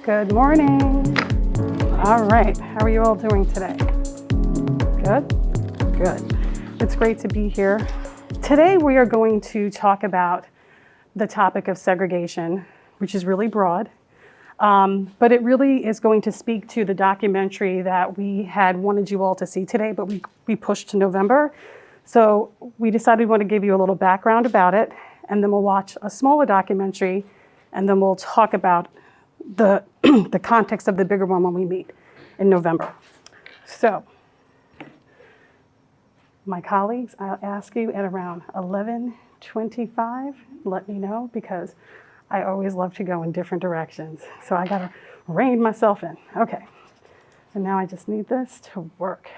Good morning. All right, how are you all doing today? Good? Good. It's great to be here. Today we are going to talk about the topic of segregation, which is really broad, but it really is going to speak to the documentary that we had wanted you all to see today, but we pushed to November. So we decided we want to give you a little background about it, and then we'll watch a smaller documentary, and then we'll talk about the context of the bigger one when we meet in November. So, my colleagues, I'll ask you at around 11:25, let me know, because I always love to go in different directions. So I gotta rein myself in. Okay, and now I just need this to work.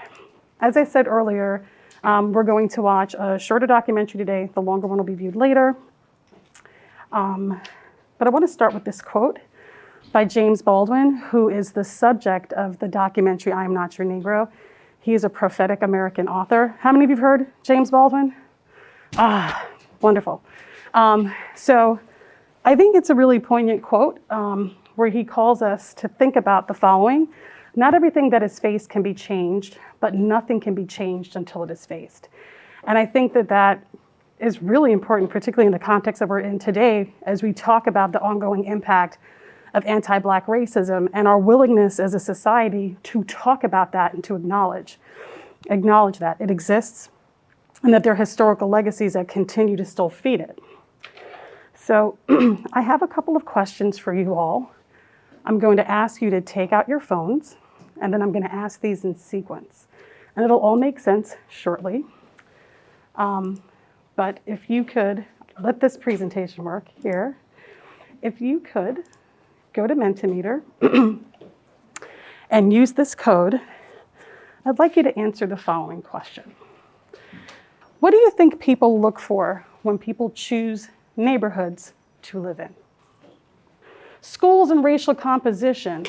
As I said earlier, we're going to watch a shorter documentary today. The longer one will be viewed later. But I want to start with this quote by James Baldwin, who is the subject of the documentary, I Am Not Your Negro. He is a prophetic American author. How many of you have heard James Baldwin? Wonderful. So I think it's a really poignant quote where he calls us to think about the following. Not everything that is faced can be changed, but nothing can be changed until it is faced. And I think that is really important, particularly in the context that we're in today, as we talk about the ongoing impact of anti-Black racism and our willingness as a society to talk about that and to acknowledge that it exists and that there are historical legacies that continue to still feed it. So I have a couple of questions for you all. I'm going to ask you to take out your phones, and then I'm going to ask these in sequence. And it'll all make sense shortly. But if you could, let this presentation work here. If you could go to Mentimeter and use this code, I'd like you to answer the following question. What do you think people look for when people choose neighborhoods to live in? Schools and racial composition,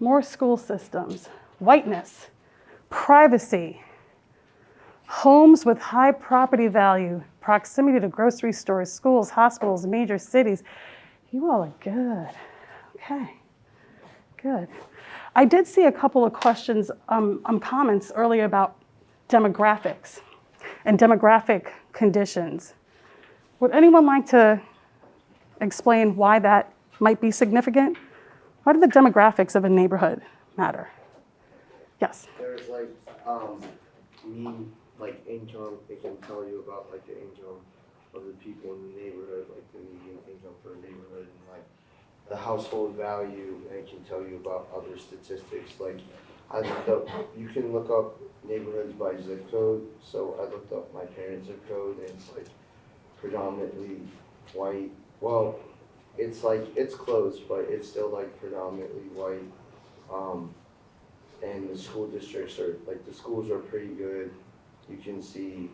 more school systems, whiteness, privacy, homes with high property value, proximity to grocery stores, schools, hospitals, major cities. You all are good. Okay, good. I did see a couple of questions, comments earlier about demographics and demographic conditions. Would anyone like to explain why that might be significant? Why do the demographics of a neighborhood matter? Yes. There's income, it can tell you about the income of the people in the neighborhood, the median income for a neighborhood, and the household value, and it can tell you about other statistics. I looked up, you can look up neighborhoods by zip code. So I looked up my parents' zip code, and it's predominantly white. Well, it's close, but it's still predominantly white. And the school districts are the schools are pretty good. You can see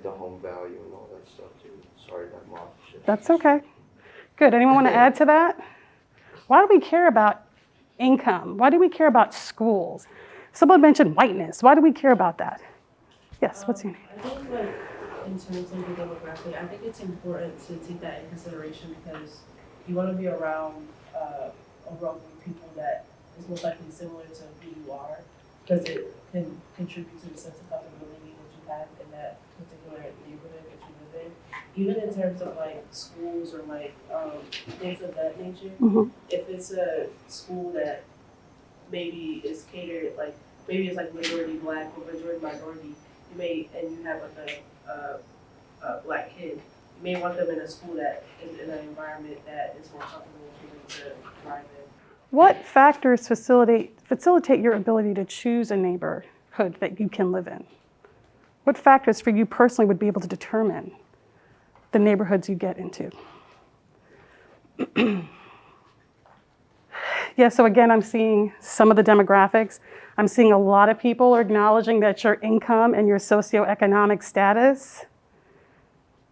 the home value and all that stuff too. Sorry, that mob shit. That's okay. Good. Anyone want to add to that? Why do we care about income? Why do we care about schools? Someone mentioned whiteness. Why do we care about that? Yes, what's your name? I think in terms of the demographic, I think it's important to take that in consideration because you want to be around a group of people that is most likely similar to who you are, because it can contribute to the sense of comfortability that you have in that particular neighborhood that you live in. Even in terms of schools or things of that nature, Mm-hmm. if it's a school that maybe is catered, maybe it's majority Black or majority minority, and you have a Black kid, you may want them in a school that is in an environment that is more comfortable for them to thrive in. What factors facilitate your ability to choose a neighborhood that you can live in? What factors for you personally would be able to determine the neighborhoods you get into? Yeah, so again, I'm seeing some of the demographics. I'm seeing a lot of people are acknowledging that your income and your socioeconomic status,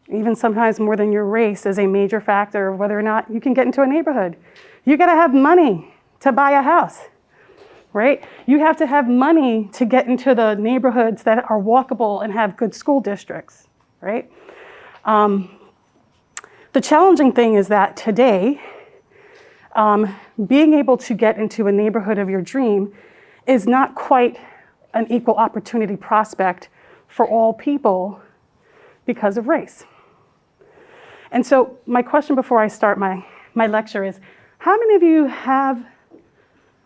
even sometimes more than your race, is a major factor of whether or not you can get into a neighborhood. You gotta have money to buy a house, right? You have to have money to get into the neighborhoods that are walkable and have good school districts, right? The challenging thing is that today, being able to get into a neighborhood of your dream is not quite an equal opportunity prospect for all people because of race. And so my question before I start my lecture is, how many of you have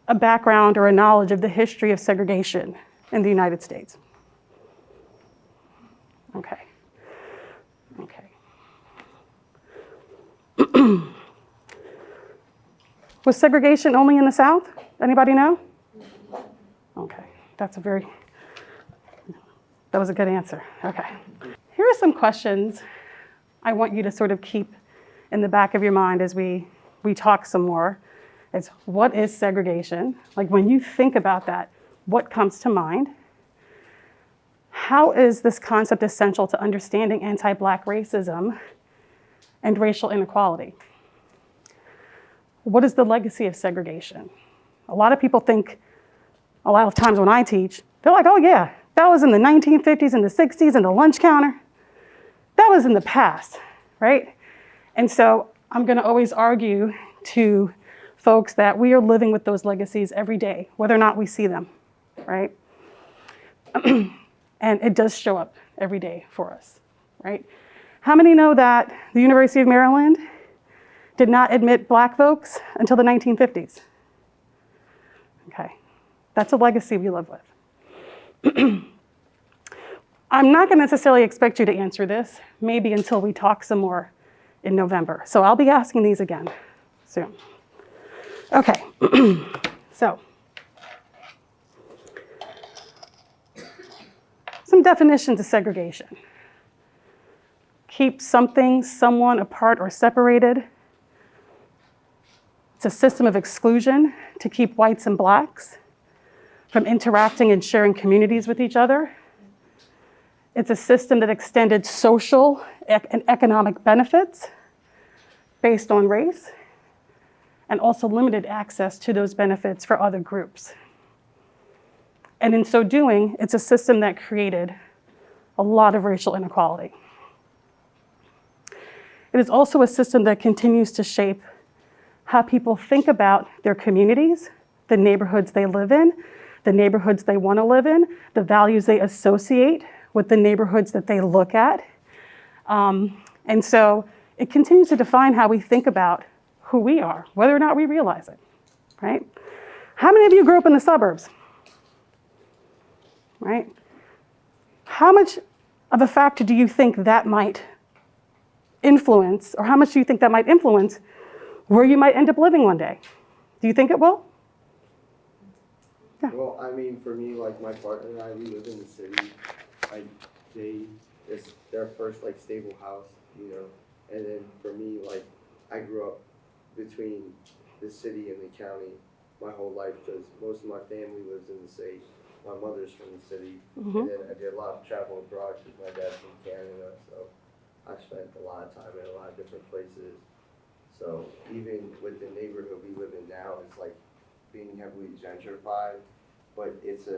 a background or a knowledge of the history of segregation in the United States? Okay. Okay. Was segregation only in the South? Anybody know? Okay, that was a good answer. Okay. Here are some questions I want you to sort of keep in the back of your mind as we talk some more. It's, what is segregation? Like, when you think about that, what comes to mind? How is this concept essential to understanding anti-Black racism and racial inequality? What is the legacy of segregation? A lot of people think, a lot of times when I teach, they're like, oh yeah, that was in the 1950s and the 60s and the lunch counter. That was in the past, right? And so I'm gonna always argue to folks that we are living with those legacies every day, whether or not we see them, right? And it does show up every day for us, right? How many know that the University of Maryland did not admit Black folks until the 1950s? Okay, that's a legacy we live with. I'm not gonna necessarily expect you to answer this, maybe until we talk some more in November. So I'll be asking these again soon. Okay, so some definitions of segregation. Keep something, someone apart or separated. It's a system of exclusion to keep whites and Blacks from interacting and sharing communities with each other. It's a system that extended social and economic benefits based on race, and also limited access to those benefits for other groups. And in so doing, it's a system that created a lot of racial inequality. It is also a system that continues to shape how people think about their communities, the neighborhoods they live in, the neighborhoods they want to live in, the values they associate with the neighborhoods that they look at. And so it continues to define how we think about who we are, whether or not we realize it, right? How many of you grew up in the suburbs, right? How much of a factor do you think that might influence, or how much do you think that might influence where you might end up living one day? Do you think it will? Yeah. Well, I mean, for me, like my partner and I, we live in the city. It's their first like stable house, you know. And then for me, like I grew up between the city and the county my whole life because most of my family lives in the city. My mother's from the city, and then I did a lot of travel abroad because my dad's from Canada, so I spent a lot of time in a lot of different places. So even with the neighborhood we live in now, it's like being heavily gentrified, but it's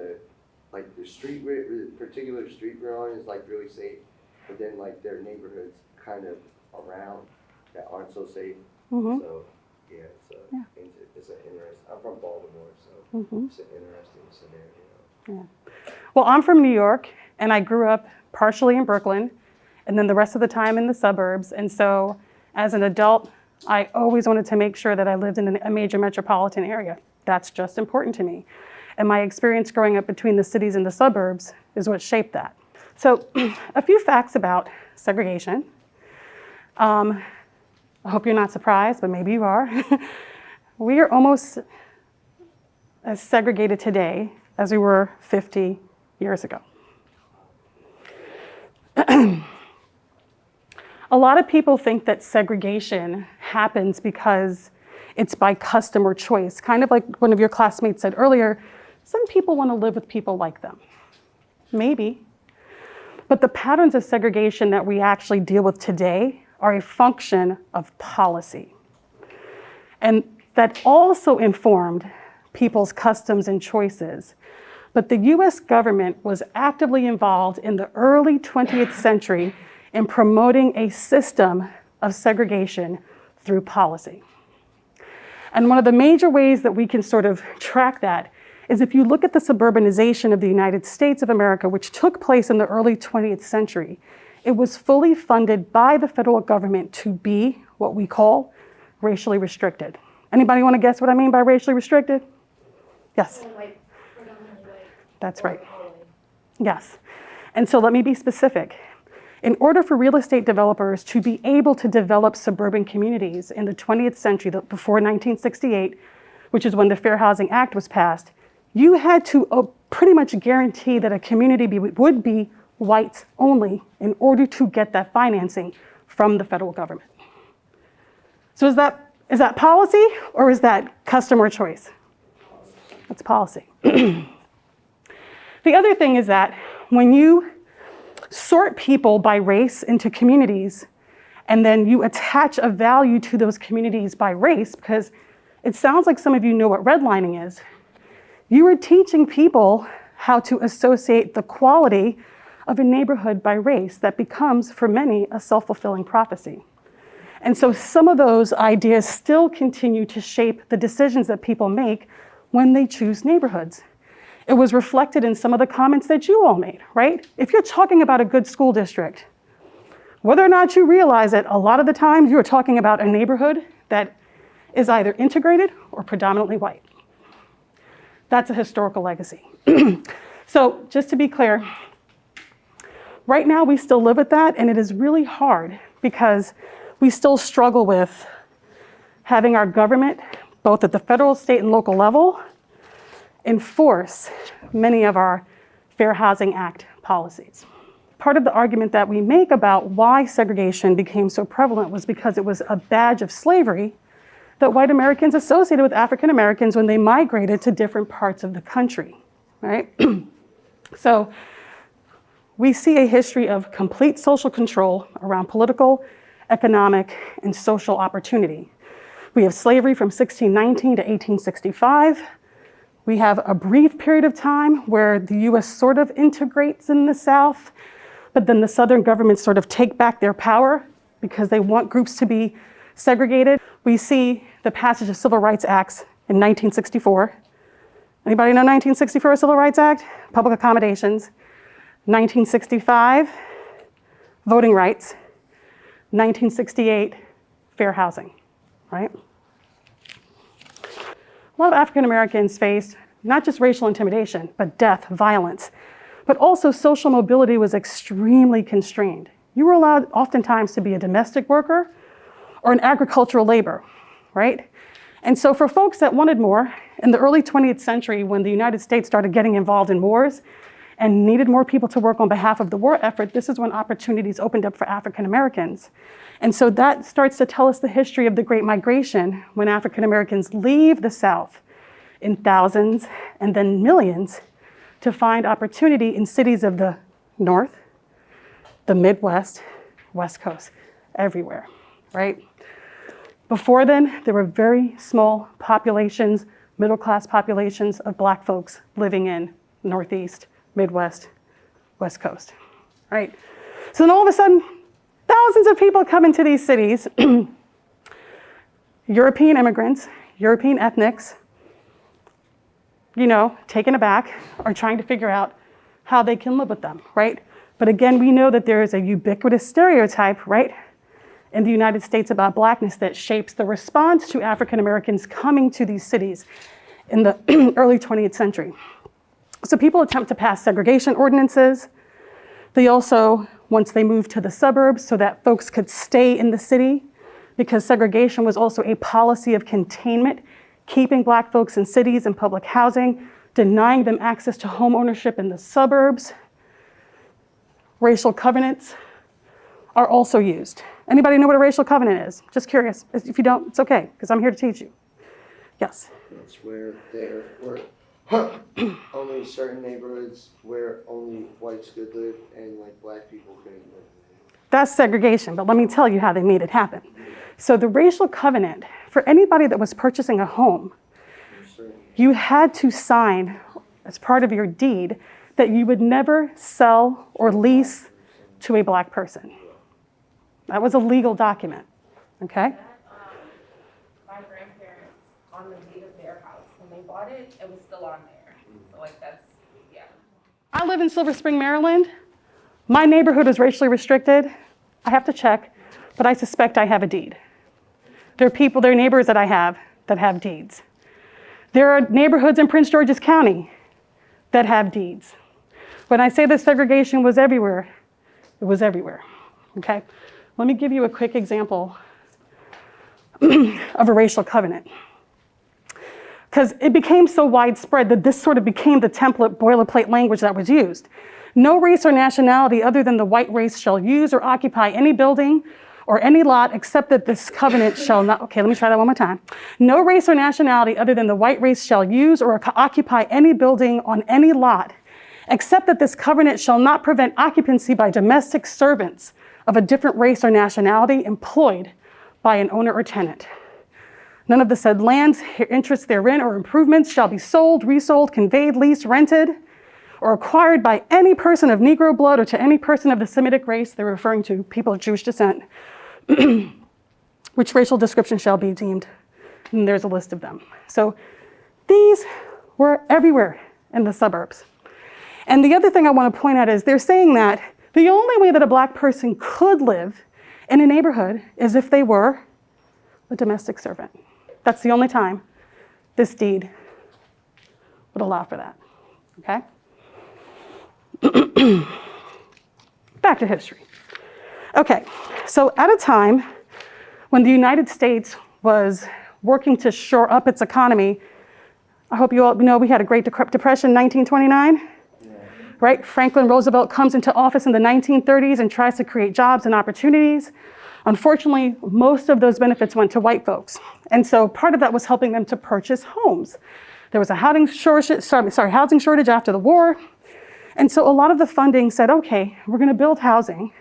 like the particular street we're on is like really safe, but then like there are neighborhoods kind of around that aren't so safe. So yeah, it's an interesting. I'm from Baltimore, so it's an interesting scenario. Yeah. Well, I'm from New York, and I grew up partially in Brooklyn, and then the rest of the time in the suburbs. And so as an adult, I always wanted to make sure that I lived in a major metropolitan area. That's just important to me. And my experience growing up between the cities and the suburbs is what shaped that. So a few facts about segregation. I hope you're not surprised, but maybe you are. We are almost as segregated today as we were 50 years ago. A lot of people think that segregation happens because it's by custom or choice. Kind of like one of your classmates said earlier, some people want to live with people like them. Maybe. But the patterns of segregation that we actually deal with today are a function of policy. And that also informed people's customs and choices. But the US government was actively involved in the early 20th century in promoting a system of segregation through policy. And one of the major ways that we can sort of track that is if you look at the suburbanization of the United States of America, which took place in the early 20th century, it was fully funded by the federal government to be what we call racially restricted. Anybody want to guess what I mean by racially restricted? Yes. White, predominantly white. That's right. Yes. And so let me be specific. In order for real estate developers to be able to develop suburban communities in the 20th century, before 1968, which is when the Fair Housing Act was passed, you had to pretty much guarantee that a community would be whites only in order to get that financing from the federal government. So is that policy or is that customer choice? That's policy. The other thing is that when you sort people by race into communities, and then you attach a value to those communities by race, because it sounds like some of you know what redlining is, you are teaching people how to associate the quality of a neighborhood by race that becomes, for many, a self-fulfilling prophecy. And so some of those ideas still continue to shape the decisions that people make when they choose neighborhoods. It was reflected in some of the comments that you all made, right? If you're talking about a good school district, whether or not you realize it, a lot of the times you're talking about a neighborhood that is either integrated or predominantly white. That's a historical legacy. So just to be clear, right now we still live with that, and it is really hard because we still struggle with having our government, both at the federal, state, and local level, enforce many of our Fair Housing Act policies. Part of the argument that we make about why segregation became so prevalent was because it was a badge of slavery that white Americans associated with African Americans when they migrated to different parts of the country, right? So we see a history of complete social control around political, economic, and social opportunity. We have slavery from 1619 to 1865. We have a brief period of time where the US sort of integrates in the South, but then the Southern governments sort of take back their power because they want groups to be segregated. We see the passage of Civil Rights Acts in 1964. Anybody know 1964 Civil Rights Act? Public accommodations. 1965, voting rights. 1968, fair housing, right? A lot of African Americans faced not just racial intimidation, but death, violence, but also social mobility was extremely constrained. You were allowed oftentimes to be a domestic worker or an agricultural labor, right? And so for folks that wanted more, in the early 20th century, when the United States started getting involved in wars and needed more people to work on behalf of the war effort, this is when opportunities opened up for African Americans. And so that starts to tell us the history of the Great Migration, when African Americans leave the South in thousands and then millions to find opportunity in cities of the North, the Midwest, West Coast, everywhere, right? Before then, there were very small populations, middle-class populations of Black folks living in Northeast, Midwest, West Coast, right? So then all of a sudden, thousands of people come into these cities, European immigrants, European ethnics, taken aback, are trying to figure out how they can live with them, right? But again, we know that there is a ubiquitous stereotype, right, in the United States about Blackness that shapes the response to African Americans coming to these cities in the early 20th century. So people attempt to pass segregation ordinances. They also, once they moved to the suburbs so that folks could stay in the city, because segregation was also a policy of containment, keeping Black folks in cities and public housing, denying them access to home ownership in the suburbs. Racial covenants are also used. Anybody know what a racial covenant is? Just curious. If you don't, it's okay, because I'm here to teach you. Yes? It's where there were only certain neighborhoods where only whites could live and like Black people couldn't live. That's segregation, but let me tell you how they made it happen. So the racial covenant, for anybody that was purchasing a home, you had to sign as part of your deed that you would never sell or lease to a Black person. That was a legal document, okay? My grandparents, on the deed of their house, when they bought it, it was still on there. So like that's, yeah. I live in Silver Spring, Maryland. My neighborhood is racially restricted. I have to check, but I suspect I have a deed. There are neighbors that I have that have deeds. There are neighborhoods in Prince George's County that have deeds. When I say that segregation was everywhere, it was everywhere, okay? Let me give you a quick example of a racial covenant. Because it became so widespread that this sort of became the template boilerplate language that was used. No race or nationality other than the white race shall use or occupy any building or any lot except that this covenant shall not, okay, let me try that one more time. No race or nationality other than the white race shall use or occupy any building on any lot except that this covenant shall not prevent occupancy by domestic servants of a different race or nationality employed by an owner or tenant. None of the said lands, interests therein, or improvements shall be sold, resold, conveyed, leased, rented, or acquired by any person of Negro blood or to any person of the Semitic race, they're referring to people of Jewish descent, which racial description shall be deemed. And there's a list of them. So these were everywhere in the suburbs. And the other thing I want to point out is they're saying that the only way that a black person could live in a neighborhood is if they were a domestic servant. That's the only time this deed would allow for that, okay? Back to history. Okay, so at a time when the United States was working to shore up its economy, I hope you all know we had a Great Depression in 1929, right? Franklin Roosevelt comes into office in the 1930s and tries to create jobs and opportunities. Unfortunately, most of those benefits went to white folks. And so part of that was helping them to purchase homes. There was a housing shortage after the war. And so a lot of the funding said, okay, we're going to build housing,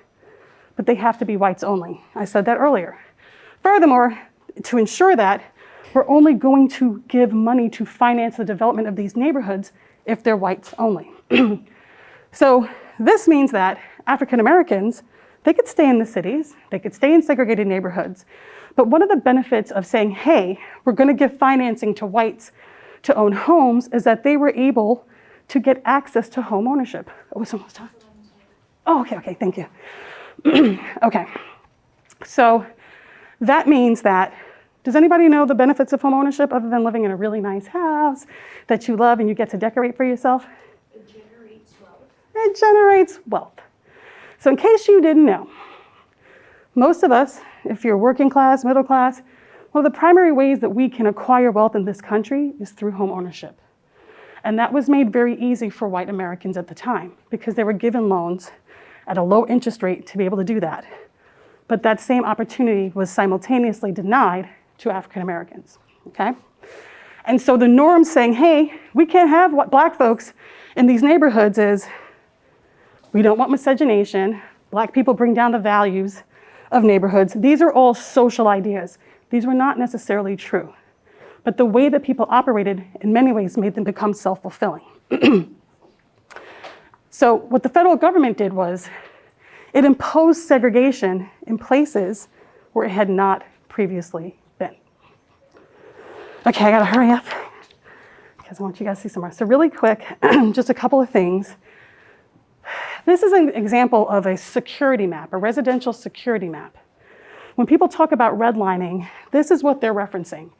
but they have to be whites only. I said that earlier. Furthermore, to ensure that, we're only going to give money to finance the development of these neighborhoods if they're whites only. So this means that African Americans, they could stay in the cities, they could stay in segregated neighborhoods, but one of the benefits of saying, hey, we're going to give financing to whites to own homes is that they were able to get access to home ownership. Oh, it's almost time. Oh, okay, thank you. Okay, so that means that, does anybody know the benefits of home ownership other than living in a really nice house that you love and you get to decorate for yourself? It generates wealth. It generates wealth. So in case you didn't know, most of us, if you're working class, middle class, one of the primary ways that we can acquire wealth in this country is through home ownership. And that was made very easy for white Americans at the time because they were given loans at a low interest rate to be able to do that. But that same opportunity was simultaneously denied to African Americans, okay? And so the norm saying, hey, we can't have what black folks in these neighborhoods is, we don't want miscegenation, black people bring down the values of neighborhoods. These are all social ideas. These were not necessarily true. But the way that people operated in many ways made them become self-fulfilling. So what the federal government did was it imposed segregation in places where it had not previously been. Okay, I gotta hurry up because I want you guys to see some more. So really quick, just a couple of things. This is an example of a security map, a residential security map. When people talk about redlining, this is what they're referencing.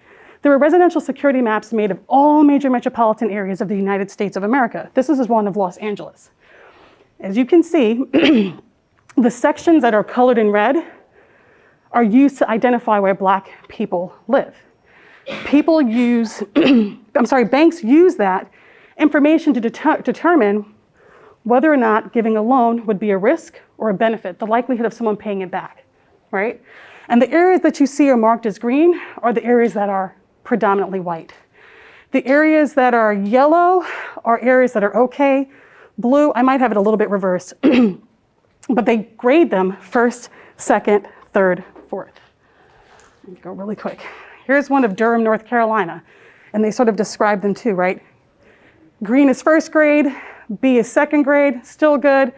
There were residential security maps made of all major metropolitan areas of the United States of America. This is one of Los Angeles. As you can see, the sections that are colored in red are used to identify where black people live. Banks use that information to determine whether or not giving a loan would be a risk or a benefit, the likelihood of someone paying it back, right? And the areas that you see are marked as green are the areas that are predominantly white. The areas that are yellow are areas that are okay. Blue, I might have it a little bit reversed, but they grade them first, second, third, fourth. Let me go really quick. Here's one of Durham, North Carolina, and they sort of describe them too, right? Green is first grade, B is second grade, still good.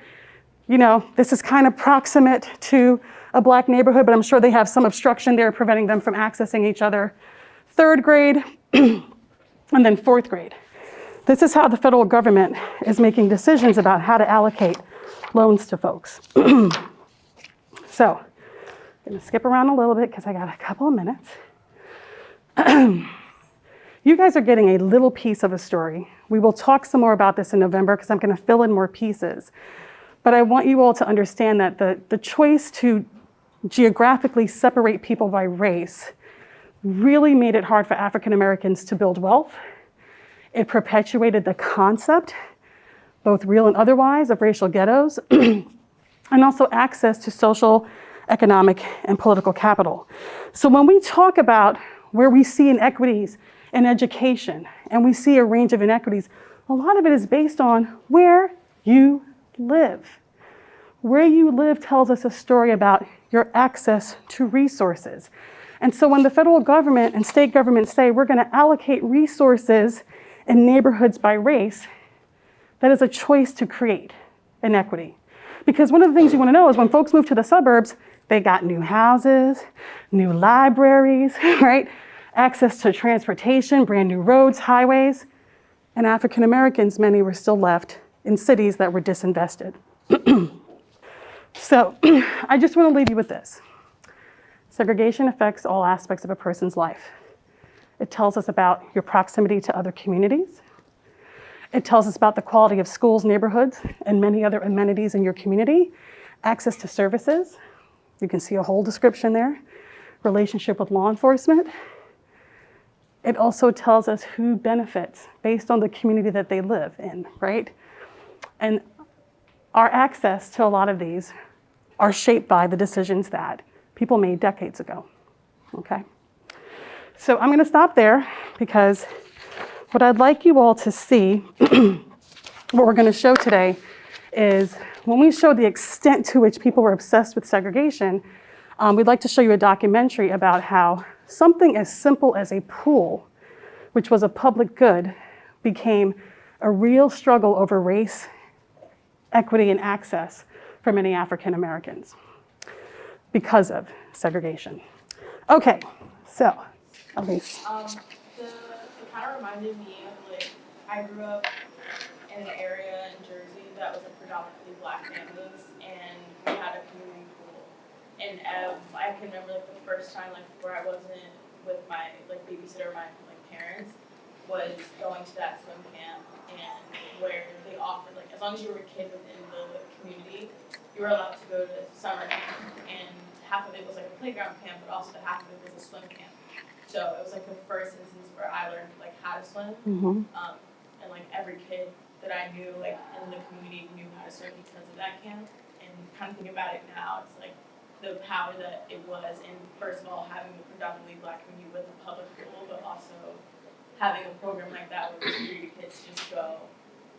You know, this is kind of proximate to a Black neighborhood, but I'm sure they have some obstruction there preventing them from accessing each other. 3rd grade, and then 4th grade. This is how the federal government is making decisions about how to allocate loans to folks. So, I'm gonna skip around a little bit because I got a couple of minutes. You guys are getting a little piece of a story. We will talk some more about this in November because I'm gonna fill in more pieces. But I want you all to understand that the choice to geographically separate people by race really made it hard for African Americans to build wealth. It perpetuated the concept, both real and otherwise, of racial ghettos, and also access to social, economic, and political capital. So when we talk about where we see inequities in education, and we see a range of inequities, a lot of it is based on where you live. Where you live tells us a story about your access to resources. And so when the federal government and state governments say we're gonna allocate resources in neighborhoods by race, that is a choice to create inequity. Because one of the things you wanna know is when folks move to the suburbs, they got new houses, new libraries, right? Access to transportation, brand new roads, highways. And African Americans, many were still left in cities that were disinvested. So I just wanna leave you with this. Segregation affects all aspects of a person's life. It tells us about your proximity to other communities. It tells us about the quality of schools, neighborhoods, and many other amenities in your community. Access to services. You can see a whole description there. Relationship with law enforcement. It also tells us who benefits based on the community that they live in, right? And our access to a lot of these are shaped by the decisions that people made decades ago, okay? So I'm gonna stop there because what I'd like you all to see, what we're gonna show today is when we show the extent to which people were obsessed with segregation, we'd like to show you a documentary about how something as simple as a pool, which was a public good, became a real struggle over race, equity, and access for many African Americans because of segregation. Okay, so, Elise. It kind of reminded me of like, I grew up in an area in Jersey that was a predominantly Black families, and we had a community pool. And I can remember like the first time like where I wasn't with my like babysitter, my like parents, was going to that swim camp, and where they offered like as long as you were a kid within the community, you were allowed to go to summer camp, and half of it was like a playground camp, but also the half of it was a swim camp. So it was like the first instance where I learned like how to swim, and like every kid that I knew like in the community knew how to swim because of that camp. And kind of thinking about it now, it's like the power that it was in first of all having a predominantly Black community with a public pool, but also having a program like that where it was free to kids to just go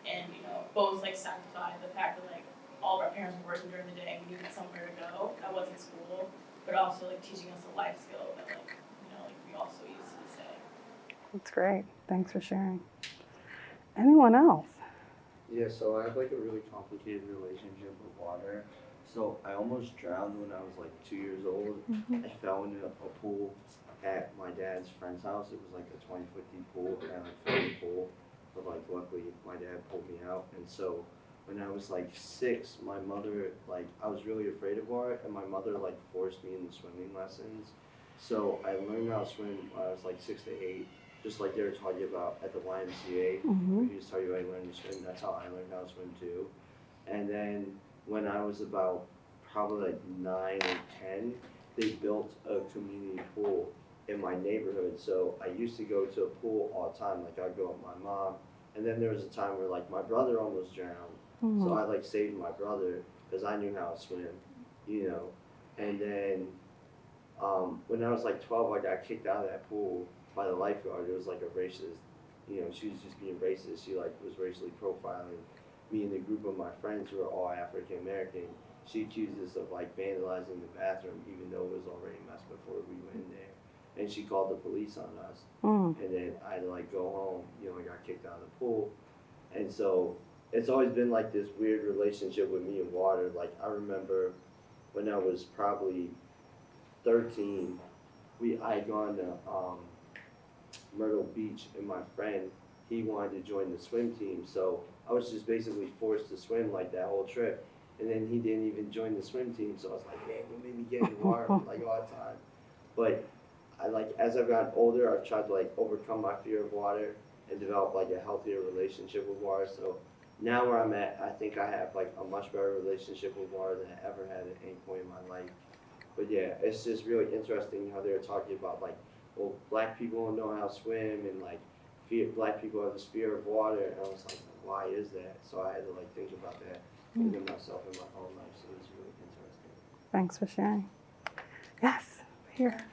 and both like satisfy the fact that like all of our parents were working during the day and we needed somewhere to go that wasn't school, but also like teaching us a life skill that like we also use to this day. That's great. Thanks for sharing. Anyone else? Yeah, so I have like a really complicated relationship with water. So I almost drowned when I was like 2 years old. I fell into a pool at my dad's friend's house. It was like a 20-foot deep pool, and I fell in the pool. But like luckily my dad pulled me out. And so when I was like 6, my mother, like I was really afraid of water, and my mother like forced me into swimming lessons. So I learned how to swim when I was like 6 to 8, just like they were talking about at the YMCA. Where he was telling you I learned to swim. That's how I learned how to swim too. And then when I was about probably like 9 or 10, they built a community pool in my neighborhood. So I used to go to a pool all the time. Like I'd go with my mom. And then there was a time where like my brother almost drowned. So I like saved my brother because I knew how to swim, And then when I was like 12, I got kicked out of that pool by the lifeguard. It was like a racist, she was just being racist. She like was racially profiling me and a group of my friends who are all African American. She accused us of like vandalizing the bathroom, even though it was already a mess before we went in there. And she called the police on us. And then I had to like go home, I got kicked out of the pool. And so it's always been like this weird relationship with me and water. Like I remember when I was probably 13, I had gone to Myrtle Beach, and my friend, he wanted to join the swim team, so I was just basically forced to swim like that whole trip. And then he didn't even join the swim team, so I was like, man, you made me get in the water like all the time. But as I've gotten older, I've tried to like overcome my fear of water and develop like a healthier relationship with water. So now where I'm at, I think I have like a much better relationship with water than I ever had at any point in my life. But yeah, it's just really interesting how they're talking about like, well, black people don't know how to swim, and like black people have this fear of water. And I was like, why is that? So I had to like think about that within myself in my own life. So it's really interesting. Thanks for sharing. Yes, here.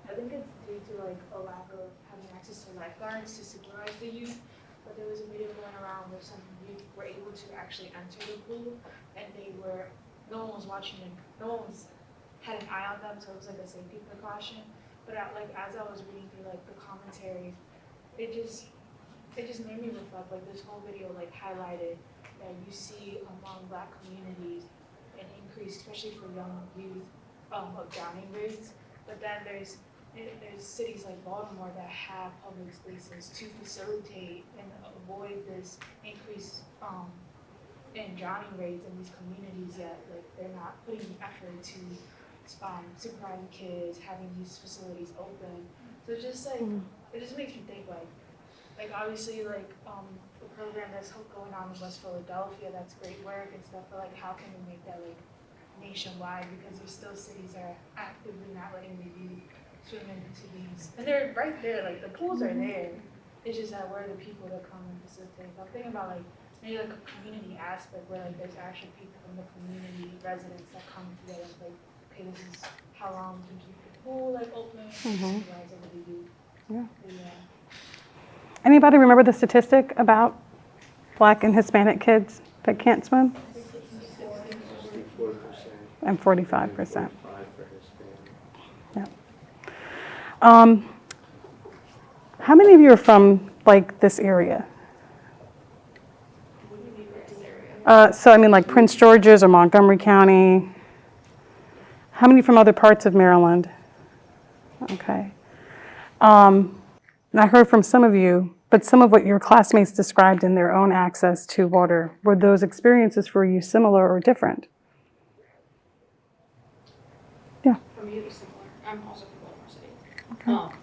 I think it's due to like a lack of having access to lifeguards to supervise the youth. But there was a video going around where some youth were able to actually enter the pool, and no one was watching them, no one had an eye on them, so it was like a safety precaution. But as I was reading through like the commentaries, it just made me reflect. Like this whole video like highlighted that you see among Black communities an increase, especially for young youth, of drowning rates. But then there's cities like Baltimore that have public spaces to facilitate and avoid this increase in drowning rates in these communities, yet like they're not putting the effort to supervising kids, having these facilities open. So it just makes me think like obviously like the program that's going on in West Philadelphia, that's great work and stuff, but like how can we make that like nationwide, because there's still cities that are actively not letting the youth swim into these, and they're right there, like the pools are there. It's just that we're the people that come and facilitate. So I'm thinking about like maybe like a community aspect where like there's actually people from the community, residents that come together, like, okay, this is how long we can keep the pool like open, supervise over the youth. Yeah. Yeah. Anybody remember the statistic about Black and Hispanic kids that can't swim? 64%. And 45%. 45 for Hispanic. Yeah. How many of you are from like this area? So I mean like Prince George's or Montgomery County. How many from other parts of Maryland? Okay. And I heard from some of you, but some of what your classmates described in their own access to water, were those experiences for you similar or different? Yeah. For me, it was similar. I'm also from Baltimore City. Okay.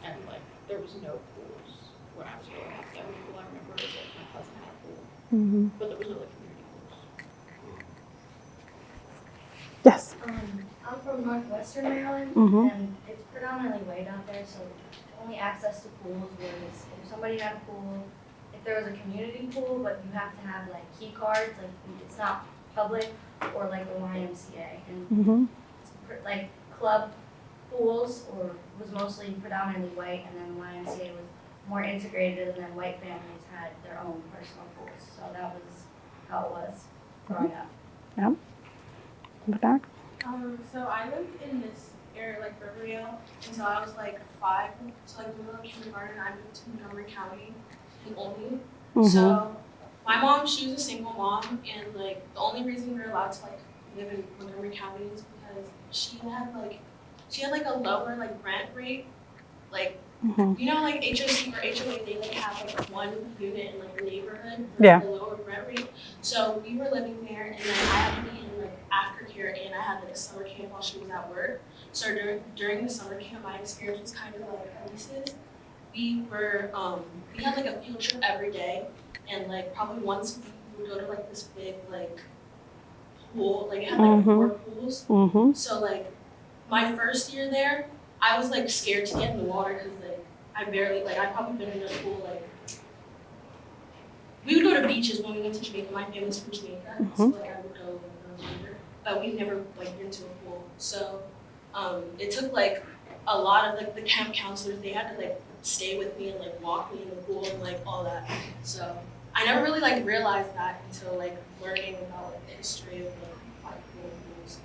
And like, there was no pools when I was growing up. The only pool I remember is like my cousin had a pool, Mm-hmm. but there was no like community pools. Yes. I'm from northwestern Maryland, Mhm. and it's predominantly white out there, so only access to pools was if somebody had a pool, if there was a community pool, but you have to have like key cards, like it's not public, or like the YMCA, and Mm-hmm. like club pools was mostly predominantly white, and then the YMCA was more integrated, and then white families had their own personal pools, so that was how it was growing up. Yeah. In the back. So I lived in this area, like Riverdale, until I was like 5. So like middle of kindergarten, I moved to Montgomery County, and only. Mm-hmm. So my mom, she was a single mom, and like the only reason we were allowed to like live in Montgomery County is because she had like a lower like rent rate, like Mm-hmm. you know like HOC or HOA, they like have like one unit in like the neighborhood with Yeah. a lower rent rate. So we were living there, and then I had to be in like aftercare, and I had like a summer camp while she was at work. So during the summer camp, my experience was kind of like pieces. We had like a field trip every day, and like probably once a week we would go to like this big like pool, like it had like 4 pools. Mm-hmm. So like my first year there, I was like scared to get in the water because like I'd probably been in a pool like, we would go to beaches when we went to Jamaica. My family's from Jamaica, so like I would go when I was younger, but we've never like been to a pool. So it took like a lot of like the camp counselors, they had to like stay with me and like walk me in the pool and like all that. So I never really like realized that until like learning about like the history of like pool pools.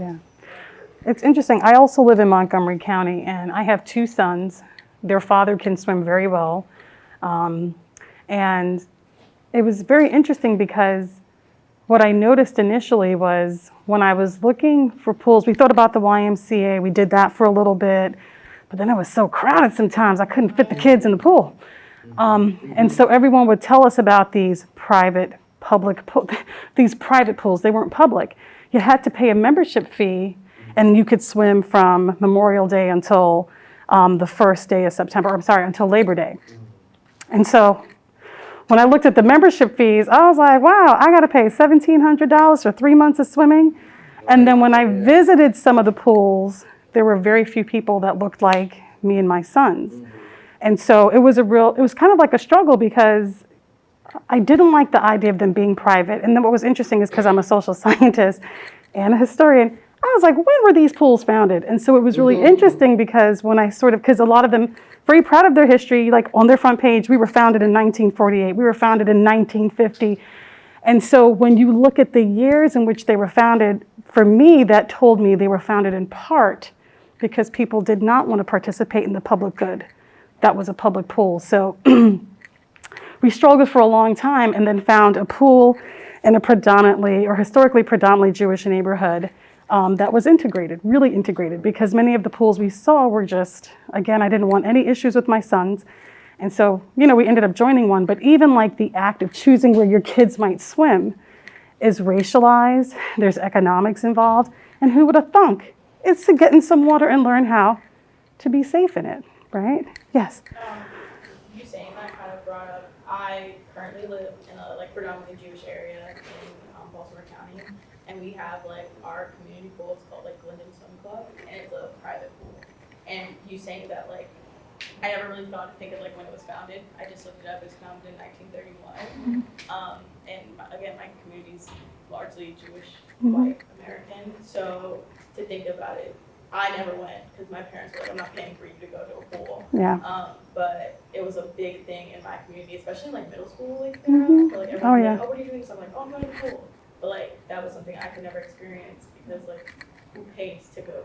Yeah. It's interesting. I also live in Montgomery County, and I have 2 sons. Their father can swim very well. And it was very interesting because what I noticed initially was when I was looking for pools, we thought about the YMCA, we did that for a little bit, but then it was so crowded sometimes, I couldn't fit the kids in the pool. And so everyone would tell us about these private pools. They weren't public. You had to pay a membership fee, and you could swim from Memorial Day until the first day of September, until Labor Day. And so when I looked at the membership fees, I was like, wow, I got to pay $1,700 for 3 months of swimming. And then when I visited some of the pools, there were very few people that looked like me and my sons. And so it was kind of like a struggle because I didn't like the idea of them being private. And then what was interesting is because I'm a social scientist and a historian, I was like, when were these pools founded? And so it was really interesting because because a lot of them, very proud of their history, like on their front page, we were founded in 1948, we were founded in 1950. And so when you look at the years in which they were founded, for me, that told me they were founded in part because people did not want to participate in the public good. That was a public pool. So we struggled for a long time and then found a pool in a historically predominantly Jewish neighborhood that was integrated, really integrated, because many of the pools we saw were just, again, I didn't want any issues with my sons. And so, we ended up joining one, but even like the act of choosing where your kids might swim is racialized, there's economics involved, and who would have thunk? It's to get in some water and learn how to be safe in it, right? Yes. You saying that kind of brought up, I currently live in a predominantly Jewish area in Baltimore County, and we have our community pool. It's called Glendon Swim Club, and it's a private pool. And you saying that I never really thought to think of when it was founded. I just looked it up. It was founded in 1931. And again, my community's largely Jewish, white American. So to think about it, I never went because my parents were like, I'm not paying for you to go to a pool. Yeah. But it was a big thing in my community, especially in middle school. Mhm. Where, everyone's Oh, yeah. like, oh, what are you doing? So I'm like, oh, I'm going to the pool. But that was something I could never experience because who pays to go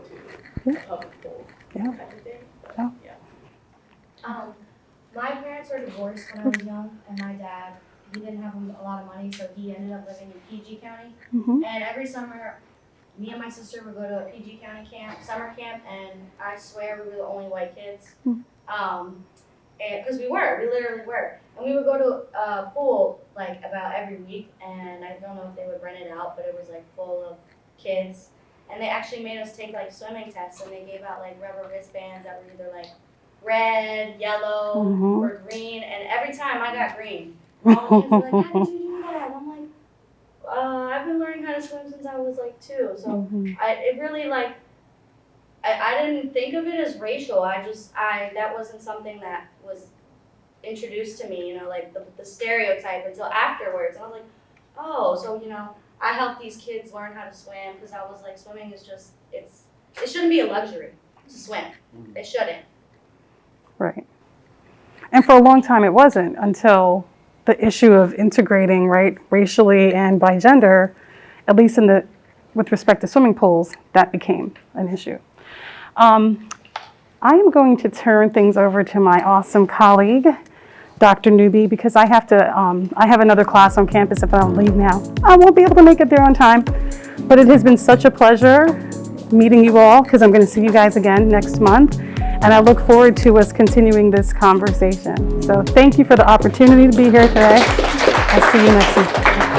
to a public pool Yeah. kind of thing. But, Yeah. My parents were divorced when I was young, and my dad, he didn't have a lot of money, so he ended up living in PG County. Mhm. And every summer, me and my sister would go to a PG County summer camp, and I swear we were the only white kids. And because we literally were. And we would go to a pool about every week, and I don't know if they would rent it out, but it was full of kids. And they actually made us take swimming tests, and they gave out rubber wristbands that were either red, yellow, or green. And every time I got green. All the kids were like, how did you do that? And I'm like, I've been learning how to swim since I was 2. So it really I didn't think of it as racial. That wasn't something that was introduced to me, the stereotype until afterwards. And I was like, oh, so, I helped these kids learn how to swim because I was swimming is just, it shouldn't be a luxury to swim. It shouldn't. Right. And for a long time it wasn't until the issue of integrating, right, racially and by gender, at least with respect to swimming pools, that became an issue. I am going to turn things over to my awesome colleague, Dr. Newby, because I have another class on campus. If I don't leave now, I won't be able to make it there on time. But it has been such a pleasure meeting you all, because I'm going to see you guys again next month. And I look forward to us continuing this conversation. So thank you for the opportunity to be here today. I'll see you next week.